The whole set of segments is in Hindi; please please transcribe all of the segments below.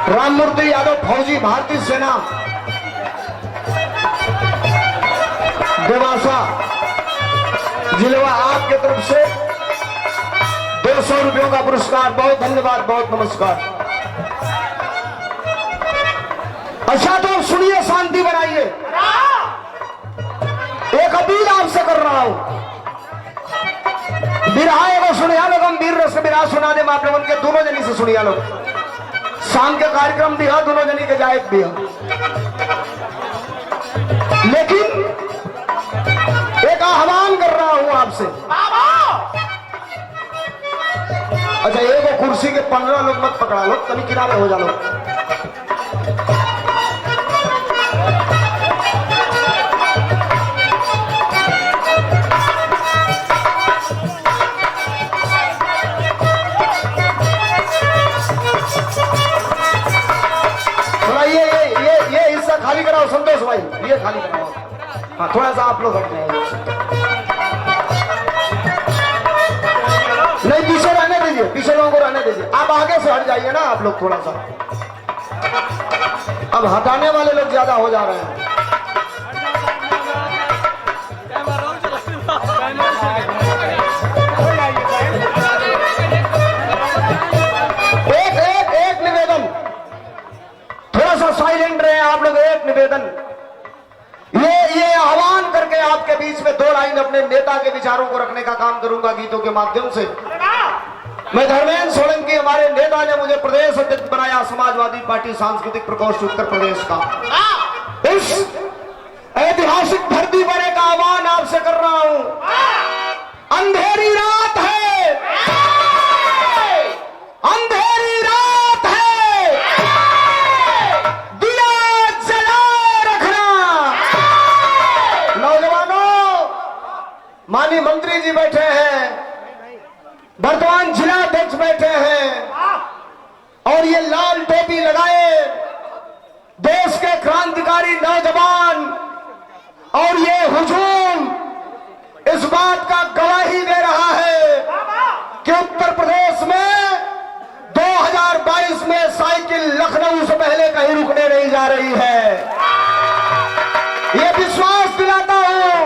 राममूर्ति यादव फौजी, भारतीय सेना, देवासा जिलवा, आपके तरफ से 200 रुपयों का पुरस्कार। बहुत धन्यवाद, बहुत नमस्कार। अच्छा तो सुनिए, शांति बनाइए। एक अपील आपसे कर रहा हूं, बिरहा एगो सुनिया लोग, हम वीर रस बिरहा सुना दे आप लोगों के, दोनों जनी से सुनिया लोग। शाम के कार्यक्रम दिया, दोनों जनी के जायक भी है, लेकिन एक आह्वान कर रहा हूं आपसे। अच्छा, एक कुर्सी के 15 लोग मत पकड़ा लो, कभी किनारे हो जा लो। ये हिस्सा खाली कराओ संतोष भाई, ये खाली कराओ। हाँ, थोड़ा सा आप लोग हट जाए। नहीं, पीछे रहने दीजिए, पीछे लोगों को रहने दीजिए। आप आगे से हट जाइए ना आप लोग थोड़ा सा, अब हटाने वाले लोग ज्यादा हो जा रहे हैं। एक निवेदन, थोड़ा सा साइलेंट रहे आप लोग। एक निवेदन, ये आह्वान करके आपके बीच में 2 लाइन अपने नेता के विचारों को रखने का काम करूंगा गीतों के माध्यम से। मैं धर्मेंद्र सोलंकी, हमारे नेता ने मुझे प्रदेश अध्यक्ष बनाया, समाजवादी पार्टी सांस्कृतिक प्रकोष्ठ उत्तर प्रदेश का। इस ऐतिहासिक धरती पर एक आह्वान आपसे कर रहा हूं। अंधेरी रात है, अंधेरी रात है, दिया जला रखना। नौजवानों, माननीय मंत्री जी बैठे हैं, वर्तमान जिलाध्यक्ष बैठे हैं, और ये लाल टोपी लगाए देश के क्रांतिकारी नौजवान, और ये हुजूम इस बात का गवाही दे रहा है कि उत्तर प्रदेश में 2022 में साइकिल लखनऊ से पहले कहीं रुकने नहीं जा रही है। ये विश्वास दिलाता हूं,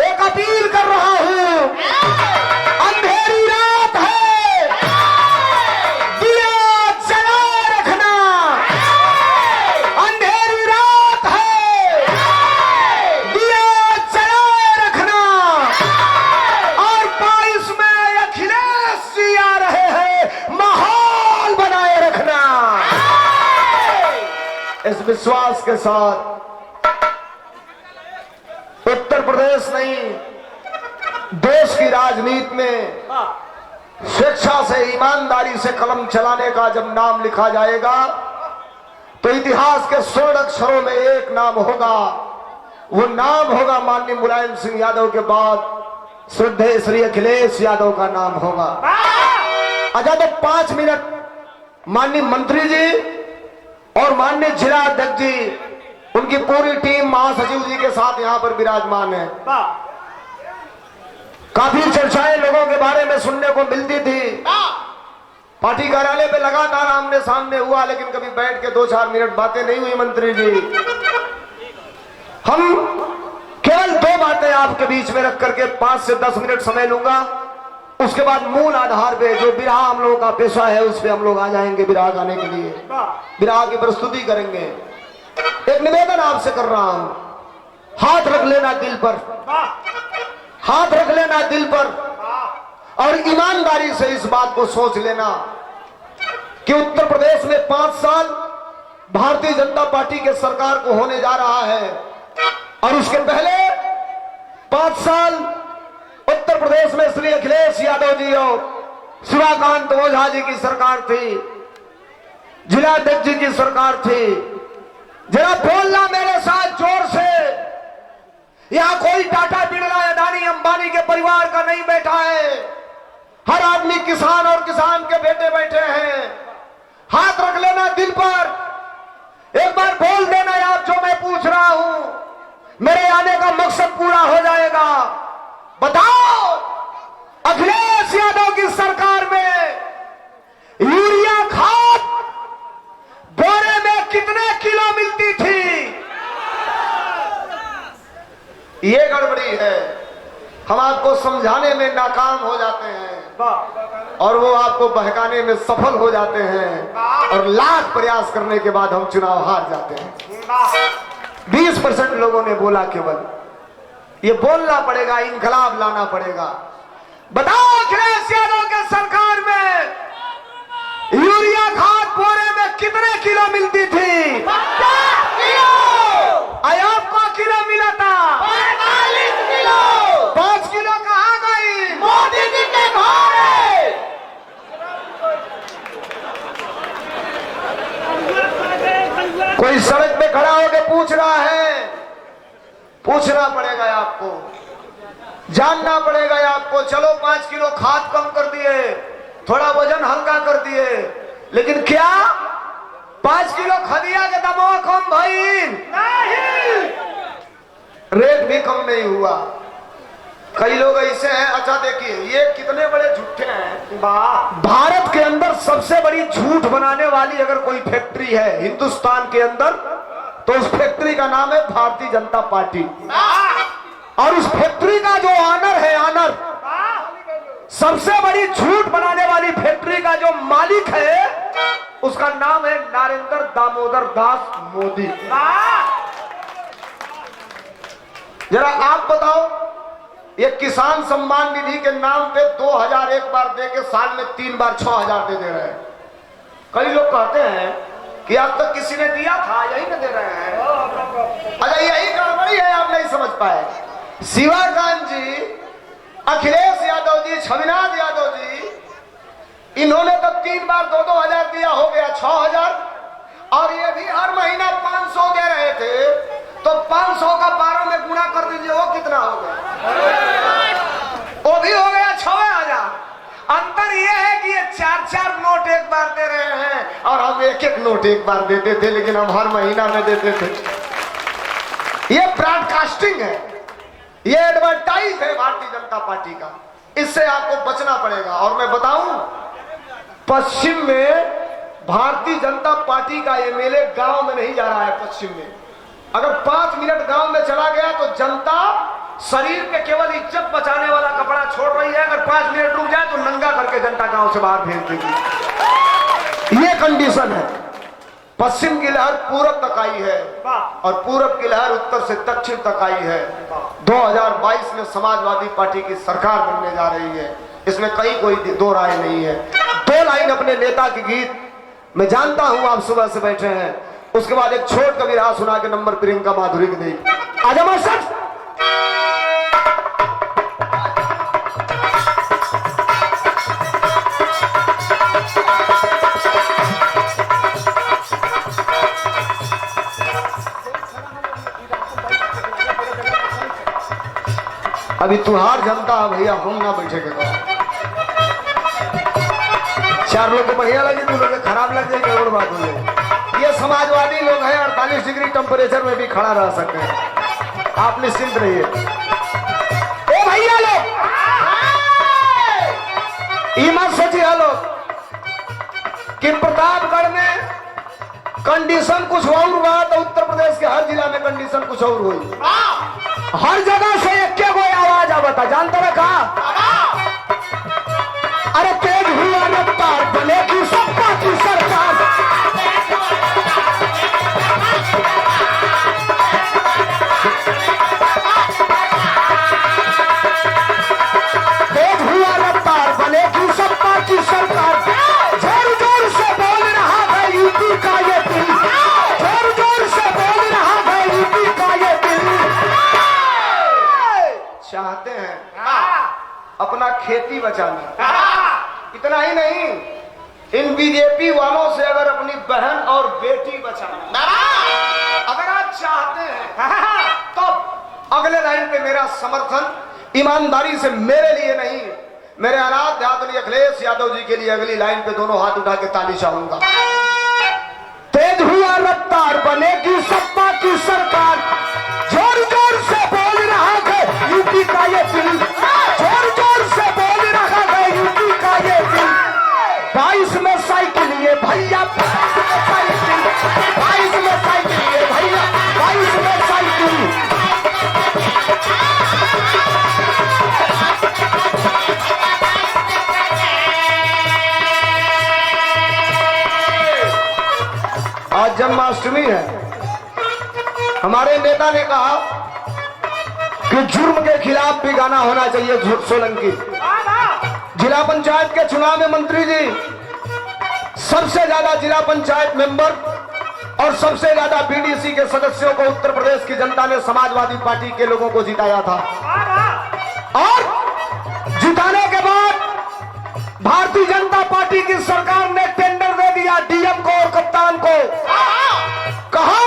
एक अपील कर रहा हूं। अंधेरी रात है, दिया जला रखना। अंधेरी रात है, दिया जला रखना। और 22 में अखिलेश जी आ रहे हैं, माहौल बनाए रखना। इस विश्वास के साथ उत्तर प्रदेश नहीं, देश की राजनीति में स्वेच्छा से, ईमानदारी से कलम चलाने का जब नाम लिखा जाएगा तो इतिहास के स्वर्ण अक्षरों में एक नाम होगा। वो नाम होगा माननीय मुलायम सिंह यादव के बाद श्रद्धेय श्री अखिलेश यादव का नाम होगा। अच्छा, तो 5 मिनट माननीय मंत्री जी और माननीय जिला अध्यक्ष जी, उनकी पूरी टीम महासचिव जी के साथ यहां पर विराजमान है। काफी चर्चाएं लोगों के बारे में सुनने को मिलती थी, पार्टी कार्यालय पे लगातार आमने सामने हुआ, लेकिन कभी बैठ के 2-4 मिनट बातें नहीं हुई। मंत्री जी, हम केवल 2 बातें आपके बीच में रख करके 5 से 10 मिनट समय लूंगा। उसके बाद मूल आधार पे जो बिरहा हम लोगों का पेशा है उस पे हम लोग आ जाएंगे बिरहा गाने के लिए, बिरहा की प्रस्तुति करेंगे। एक निवेदन आपसे कर रहा हूं, हाथ रख लेना दिल पर, हाथ रख लेना दिल पर, और ईमानदारी से इस बात को सोच लेना कि उत्तर प्रदेश में 5 साल भारतीय जनता पार्टी के सरकार को होने जा रहा है, और उसके पहले 5 साल उत्तर प्रदेश में श्री अखिलेश यादव जी और शिवाकांत ओझा जी की सरकार थी, जिलाध्यक्ष जी की सरकार थी। जरा बोलना मेरे साथ जोर से। यहां कोई टाटा बिरला अदानी अंबानी के परिवार का नहीं बैठा है, हर आदमी किसान और किसान के बेटे बैठे हैं। हाथ रख लेना दिल पर, एक बार बोल देना आप जो मैं पूछ रहा हूं, मेरे आने का मकसद पूरा हो जाएगा। बताओ, अखिलेश यादव की सरकार में यूरिया खाद ये गड़बड़ी है। हम आपको समझाने में नाकाम हो जाते हैं और वो आपको बहकाने में सफल हो जाते हैं और लाख प्रयास करने के बाद हम चुनाव हार जाते हैं। 20% लोगों ने बोला केवल। ये बोलना पड़ेगा, इनकलाब लाना पड़ेगा। बताओ अखिलेश यादव के सरकार में यूरिया खाद बोरे में कितने किलो मिलती थी? 50 किलो। आपको किलो मिला था 45 किलो। 5 किलो कहाँ गई? मोदी जी के घर है। कोई सड़क पे खड़ा होकर पूछ रहा है, पूछना पड़ेगा आपको, जानना पड़ेगा आपको। चलो 5 किलो खाद कम कर दिए, थोड़ा वजन हल्का कर दिए, लेकिन क्या 5 किलो खदिया के दबाव कम भाई नहीं, रेट भी कम नहीं हुआ। कई लोग ऐसे हैं। अच्छा देखिए, ये कितने बड़े झूठे हैं। भारत के अंदर सबसे बड़ी झूठ बनाने वाली अगर कोई फैक्ट्री है हिंदुस्तान के अंदर, तो उस फैक्ट्री का नाम है भारतीय जनता पार्टी। और उस फैक्ट्री का जो ऑनर है, ऑनर, सबसे बड़ी झूठ बनाने वाली फैक्ट्री का जो मालिक है, उसका नाम है नरेंद्र दामोदर दास मोदी। जरा आप बताओ, ये किसान सम्मान निधि के नाम पे 2000 एक बार दे के साल में 3 बार 6000 दे रहे हैं। कई लोग कहते हैं कि अब तक किसी ने दिया था, यही न दे रहे हैं। अच्छा, यही गड़बड़ी है, आप नहीं समझ पाए। शिवकांत जी, अखिलेश यादव जी, छविनाथ यादव जी, इन्होंने तो 3 बार 2-2 हजार दिया, हो गया 6000। और ये भी हर महीना 500 दे रहे थे, तो 500 का 12 में गुणा कर दीजिए, वो कितना हो गया? वो भी हो गया 6000। अंतर ये है कि ये 4-4 नोट एक बार दे रहे हैं और हम 1-1 नोट एक बार देते थे, लेकिन हम हर महीना में देते थे। ये ब्रॉडकास्टिंग है, ये एडवर्टाइज है भारतीय जनता पार्टी का। इससे आपको बचना पड़ेगा। और मैं बताऊं, पश्चिम में भारतीय जनता पार्टी का एमएलए गांव में नहीं जा रहा है। पश्चिम में अगर 5 मिनट गांव में चला गया तो जनता शरीर पे केवल इज्जत बचाने वाला कपड़ा छोड़ रही है। अगर 5 मिनट रुक जाए तो नंगा करके जनता गांव से बाहर भेज देगी। ये कंडीशन है। पश्चिम की लहर पूरब तक आई है और पूरब की लहर उत्तर से दक्षिण तक आई है। 2022 में समाजवादी पार्टी की सरकार बनने जा रही है। इसमें कहीं कोई दो राय नहीं है। 2 लाइन अपने नेता की गीत, मैं जानता हूं आप सुबह से बैठे हैं, उसके बाद एक छोट कबीर राह सुना के नंबर प्रियंका माधुरी की दी। आजा मास्टर। अभी तुहार जनता भैया, हम ना बैठे के 4 लोग को बढ़िया लगे, 2 लोग खराब लग जाए, और बात हो जाए। ये समाजवादी लोग हैं, 48 डिग्री टेम्परेचर में भी खड़ा रह सकते हैं। आप निश्चिंत रहिए। ओ भैया लोग, ये मत सोचिए लोग कि प्रतापगढ़ में कंडीशन कुछ और हुआ तो उत्तर प्रदेश के हर जिला में कंडीशन कुछ और हुई। हर जगह से एक के कोई आवाज आवता, जानते रहे कहा? अरे तेज हुआ रफ्तार, बनेगी सबका की सरकार। तेज हुआ रफ्तार, बनेगी सबका की सरकार। जोर जोर से बोल रहा है यूपी का ये दिल, जोर जोर से बोल रहा है यूपी का ये दिल। चाहते हैं अपना खेती बचाना। इतना ही नहीं, इन बीजेपी वालों से अगर अपनी बहन और बेटी बचाना अगर आप चाहते हैं, तो अगले लाइन पे मेरा समर्थन ईमानदारी से, मेरे लिए नहीं, मेरे आराध्य आदरणीय अखिलेश यादव जी के लिए अगली लाइन पे दोनों हाथ उठा के ताली चाहूंगा। तेज हुआ रफ्तार, बनेगी सपा की सरकार। जोर जोर से बोल रहा है यूपी का ये दिल, जोर जोर से बोल रहा है यूपी का ये दिल। 22 में साइकिल ये भैया, 22 में साइकिल ये भैया, 22 में साइकिल। आज जन्माष्टमी है। हमारे नेता ने कहा कि जुर्म के खिलाफ भी गाना होना चाहिए सोलंकी। जिला पंचायत के चुनाव में मंत्री जी सबसे ज्यादा जिला पंचायत मेंबर और सबसे ज्यादा बीडीसी के सदस्यों को उत्तर प्रदेश की जनता ने समाजवादी पार्टी के लोगों को जिताया था। और जिताने के बाद भारतीय जनता पार्टी की सरकार ने टेंडर दे दिया डीएम को और कप्तान को। कहा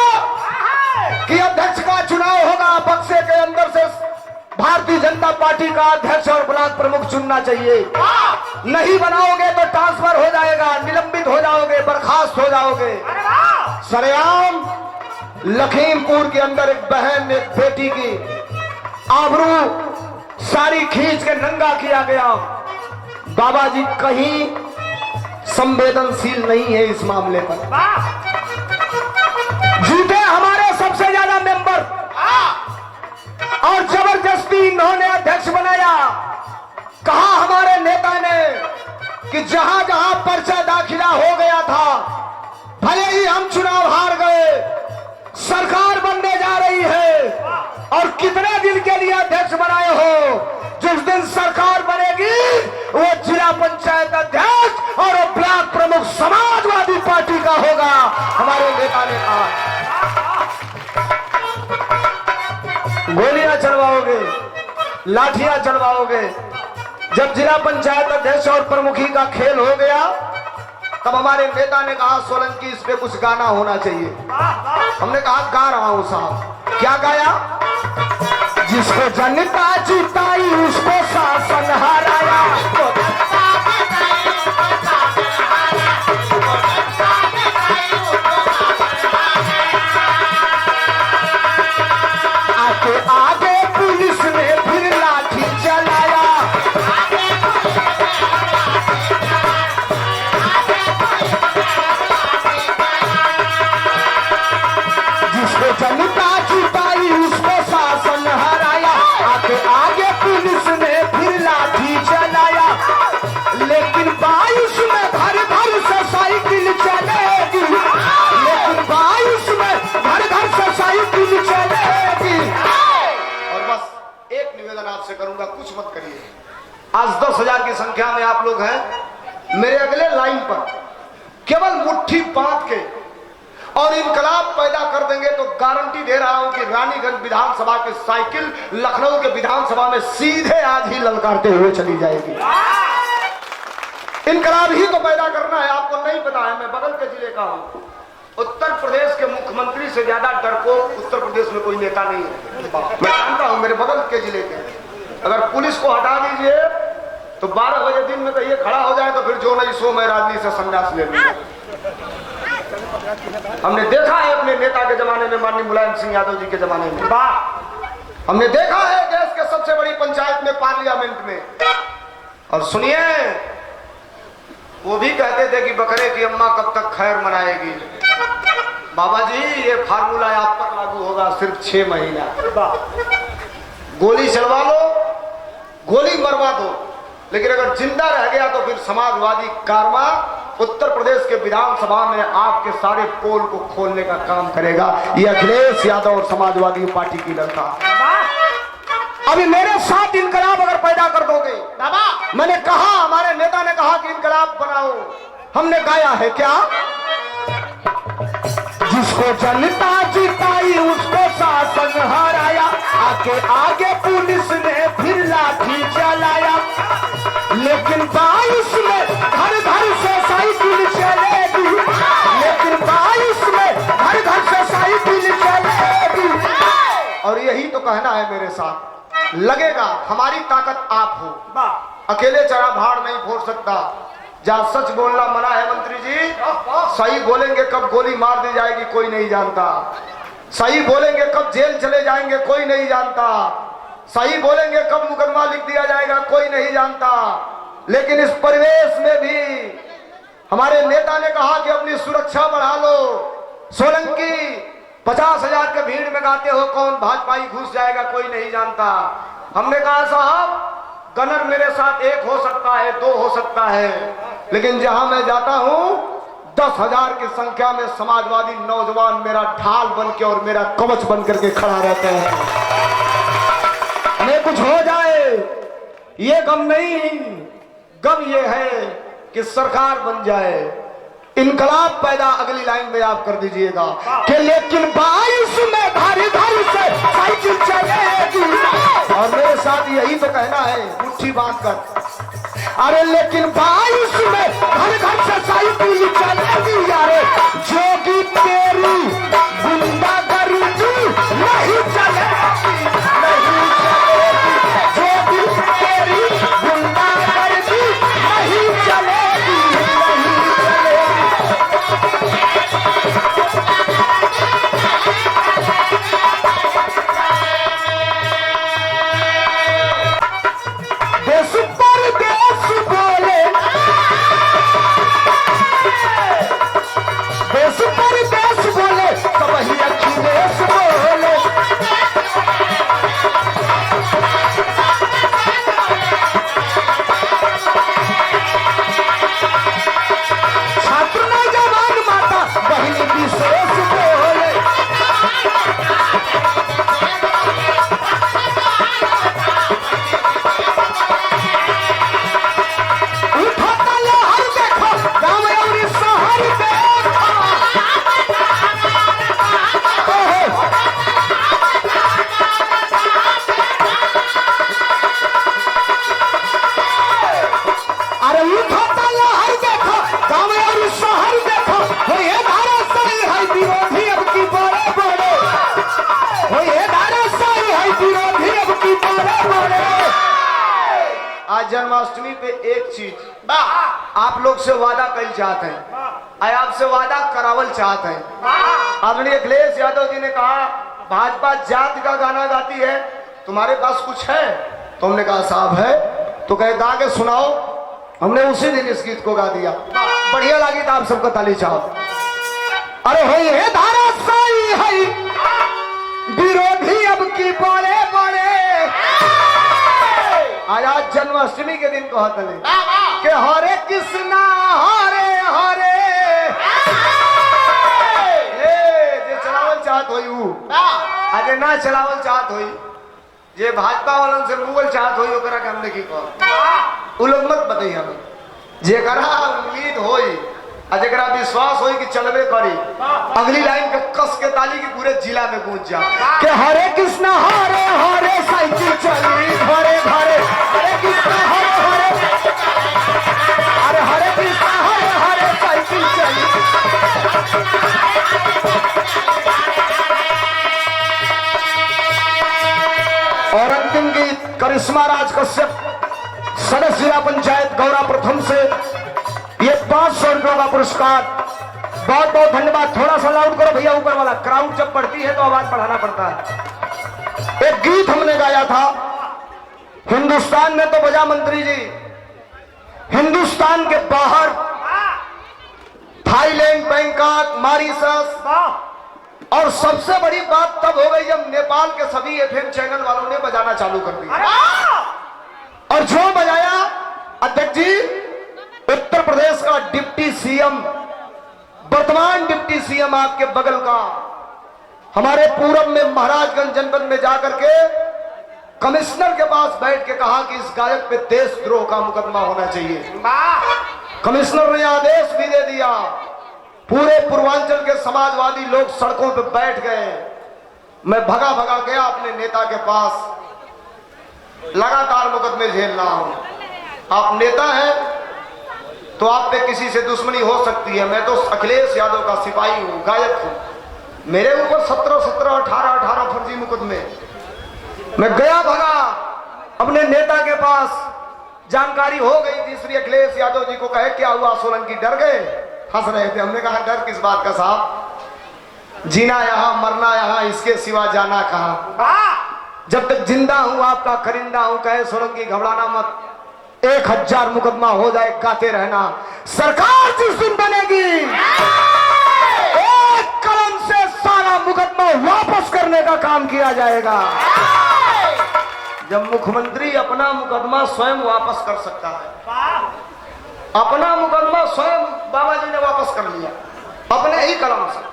कि अध्यक्ष का चुनाव होगा, बक्से के अंदर से भारतीय जनता पार्टी का अध्यक्ष और ब्लॉक प्रमुख चुनना चाहिए। नहीं बनाओगे तो ट्रांसफर हो जाएगा, निलंबित हो जाओगे, बर्खास्त हो जाओगे। सरेआम लखीमपुर के अंदर एक बहन एक बेटी की आबरू साड़ी खींच के नंगा किया गया। बाबा जी कहीं संवेदनशील नहीं है इस मामले पर। जीते हमारे सबसे ज्यादा मेंबर और जबरदस्ती इन्होंने अध्यक्ष बनाया। कहा हमारे नेता ने कि जहां जहां पर्चा दाखिला हो गया था, भले ही हम चुनाव हार गए, सरकार बनने जा रही है और कितने दिन के लिए अध्यक्ष बनाए हो, जिस दिन सरकार बनेगी वो जिला पंचायत अध्यक्ष और ब्लॉक प्रमुख समाजवादी पार्टी का होगा। हमारे नेता ने कहा गोलियां चलवाओगे, लाठियां चलवाओगे। जब जिला पंचायत अध्यक्ष और प्रमुखी का खेल हो गया तब हमारे नेता ने कहा सोलंकी इस पे कुछ गाना होना चाहिए। हमने कहा गा रहा हूं साहब। क्या गाया? जिसको जनता जिताई उसको शासन हराया, आगे आगे पुलिस ने फिर लाठी चलाया। जिसको जनता जिताई उसको शासन हराया, आगे आगे पुलिस ने फिर लाठी चलाया। लेकिन 22 में घर घर से साइकिल चलेगी, लेकिन 22 में घर घर से साइकिल चलेगी। और बस एक निवेदन आपसे करूंगा, कुछ मत करिए। आज 10,000 की संख्या में आप लोग हैं। मेरे अगले लाइन पर केवल मुट्ठी बांध के और इनकलाब पैदा कर देंगे तो गारंटी दे रहा हूं कि रानीगंज विधानसभा की साइकिल लखनऊ के विधानसभा में सीधे आज ही ललकारते हुए चली जाएगी। इनकलाब ही तो पैदा करना है। आपको नहीं पता है, मैं बगल के जिले का हूं। उत्तर प्रदेश के मुख्यमंत्री से ज्यादा डरपोक उत्तर प्रदेश में कोई नेता नहीं है। मैं जानता हूं, मेरे बगल के जिले के। अगर पुलिस को हटा दीजिए तो 12 बजे दिन में कहिए खड़ा हो जाए तो फिर जो नहीं सो मैं राजनीति से संन्यास ले लूंगा। हमने देखा है अपने नेता के जमाने में, माननीय मुलायम सिंह यादव जी के जमाने में। हमने देखा है देश के सबसे बड़ी पंचायत में, पार्लियामेंट में। और सुनिए, वो भी कहते थे कि बकरे की अम्मा कब तक खैर मनाएगी। बाबा जी ये फार्मूला आप पर लागू होगा सिर्फ 6 महीना। गोली चलवा लो, गोली मरवा दो, लेकिन अगर जिंदा रह गया तो फिर समाजवादी कारवा उत्तर प्रदेश के विधानसभा में आपके सारे पोल को खोलने का काम करेगा। ये अखिलेश यादव और समाजवादी पार्टी की लड़का। अभी मेरे साथ इनकलाब अगर पैदा कर दोगे, मैंने कहा, हमारे नेता ने कहा कि इनकलाब बनाओ। हमने गाया है क्या? जिसको जनता जिताई उसको शासन हराया, आगे आगे पुलिस ने फिर लाठी चलाया। लेकिन 22 में घर घर से साइकिल चलेगी, लेकिन 22 में घर घर से साइकिल चलेगी। और यही तो कहना है मेरे साथ। लगेगा हमारी ताकत आप हो, अकेले चरा भाड़ नहीं फोड़ सकता। जहां सच बोलना मना है मंत्री जी, सही बोलेंगे कब गोली मार दी जाएगी कोई नहीं जानता। सही बोलेंगे कब जेल चले जाएंगे कोई नहीं जानता। सही बोलेंगे कब मुकदमा लिख दिया जाएगा कोई नहीं जानता। लेकिन इस परिवेश में भी हमारे नेता ने कहा कि अपनी सुरक्षा बढ़ा लो। सोलंकी 50,000 के भीड़ में गाते हो, कौन भाजपाई घुस जाएगा कोई नहीं जानता। हमने कहा साहब गनर मेरे साथ 1 हो सकता है, 2 हो सकता है, लेकिन जहां मैं जाता हूं 10,000 की संख्या में समाजवादी नौजवान मेरा ढाल बन के और मेरा कवच बन करके खड़ा रहते हैं। हमें कुछ हो जाए ये गम नहीं, गम ये है कि सरकार बन जाए, इनकलाब पैदा। अगली लाइन में आप कर दीजिएगा कि लेकिन 22 में धारी धारी से साइकिल चलेगी। और मेरे साथ यही तो कहना है मुट्ठी बांध कर, अरे लेकिन 22 में घर घर से साइकिल चलेगी। यारे जोगी तेरी गुंडागर्दी नहीं चलेगी, नहीं चलेगी। जोगी तेरी गुंडागर्दी नहीं चलेगी, नहीं चलेगी। देश परदेश बोले, देश परदेश बोले, सब ही अखिलेश बोले। छात्र नौजवान माता बहनी विशेष बोले। उठाता लहर देखो, गाँव और शहर देखो। अरे उठाता लहर देखो, गाँव और शहर देखो। हो ये धारा सही है विरोधी अब की बड़े बड़े। हो ये धारा सही है विरोधी अब की बड़े बड़े। आज जन्माष्टमी पे एक चीज आप लोग से वादा कर चाहते हैं, आपसे वादा करावल चाहते हैं। आदरणीय अखिलेश यादव जी ने कहा भाजपा जाति का गाना गाती है, तुम्हारे पास कुछ है? तो हमने कहा साहब है। तो कहे गा के सुनाओ। हमने उसी दिन इस गीत को गा दिया। बढ़िया लगी तो आप सबको ताली चाहो। अरे होई है धारा सही है विरोधी अब की बड़े बड़े। आज जन्माष्टमी के दिन कहते हैं कि हरे कृष्णा हरे हरे। जे चलावल चाहत होई ऊ, अरे ना चलावल चाहत होई, जे भाजपा वालन से मुगल चाहत होई ओकरा के हमने की कह उ लोग मत बताइए। हमें जेकरा उम्मीद होई और जेकरा विश्वास होई कि चलबे करी, अगली लाइन पे कस के ताली की पूरे जिला में गूंज जा कि हरे कृष्णा हरे हरे साइकिल चली घरे घरे। हरे कृष्णा हरे हरे, अरे हरे कृष्णा हरे हरे साइकिल चली। और अंतिम गीत करिश्मा राज कश्यप, सदस्य जिला पंचायत गौरा प्रथम से ये 500 रुपयों का पुरस्कार। बहुत बहुत धन्यवाद। थोड़ा सा लाउड करो भैया, ऊपर वाला क्राउड जब बढ़ती है तो आवाज बढ़ाना पड़ता है। एक गीत हमने गाया था हिंदुस्तान में तो बजा मंत्री जी, हिंदुस्तान के बाहर थाईलैंड, बैंकॉक, मॉरिशस, और सबसे बड़ी बात तब हो गई जब नेपाल के सभी एफएम चैनल वालों ने बजाना चालू कर दिया। और जो बजाया अध्यक्ष जी, उत्तर प्रदेश का डिप्टी सीएम, वर्तमान डिप्टी सीएम आपके बगल का, हमारे पूरब में महाराजगंज जनपद में जाकर के कमिश्नर के पास बैठ के कहा कि इस गायक पे देशद्रोह का मुकदमा होना चाहिए। कमिश्नर ने आदेश भी दे दिया। पूरे पूर्वांचल के समाजवादी लोग सड़कों पे बैठ गए। मैं भगा भगा गया अपने नेता के पास, लगातार मुकदमे झेल रहा हूं। आप नेता हैं तो आप पे किसी से दुश्मनी हो सकती है। मैं तो अखिलेश यादव का सिपाही हूं, गायक हूं। मेरे ऊपर 17, 18 फर्जी मुकदमे। मैं गया भगा अपने नेता के पास, जानकारी हो गई थी। श्री अखिलेश यादव जी को कहे क्या हुआ सोलंकी, डर गए? हंस रहे थे। हमने कहा डर किस बात का साहब, जीना यहाँ मरना यहाँ, इसके सिवा जाना कहाँ। जब तक जिंदा हूं आपका करिंदा हूं। कहे सोलंकी घबराना मत, 1000 मुकदमा हो जाए गाते रहना। सरकार जिस दिन बनेगी एक कलम से सारा मुकदमा वापस करने का काम किया जाएगा। जब मुख्यमंत्री अपना मुकदमा स्वयं वापस कर सकता है अपना मुकदमा स्वयं बाबा जी ने वापस कर लिया अपने ही कलम से।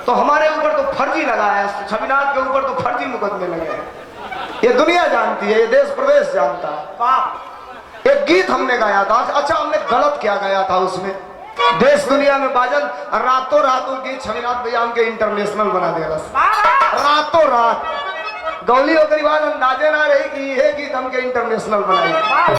तो हमारे ऊपर तो फर्जी लगा है, छविनाथ के ऊपर तो फर्जी मुकदमे लगे हैं। ये दुनिया जानती है, ये देश प्रदेश जानता है। एक गीत हमने गाया था, अच्छा हमने गलत क्या गाया था उसमें, देश दुनिया में बाजन रातों रातों गीत छविनाथ भैया हमके इंटरनेशनल बना देगा रातों रात। गौली और गरीबान अंदाजे ना रही कि ये गीत हमके इंटरनेशनल बनाई।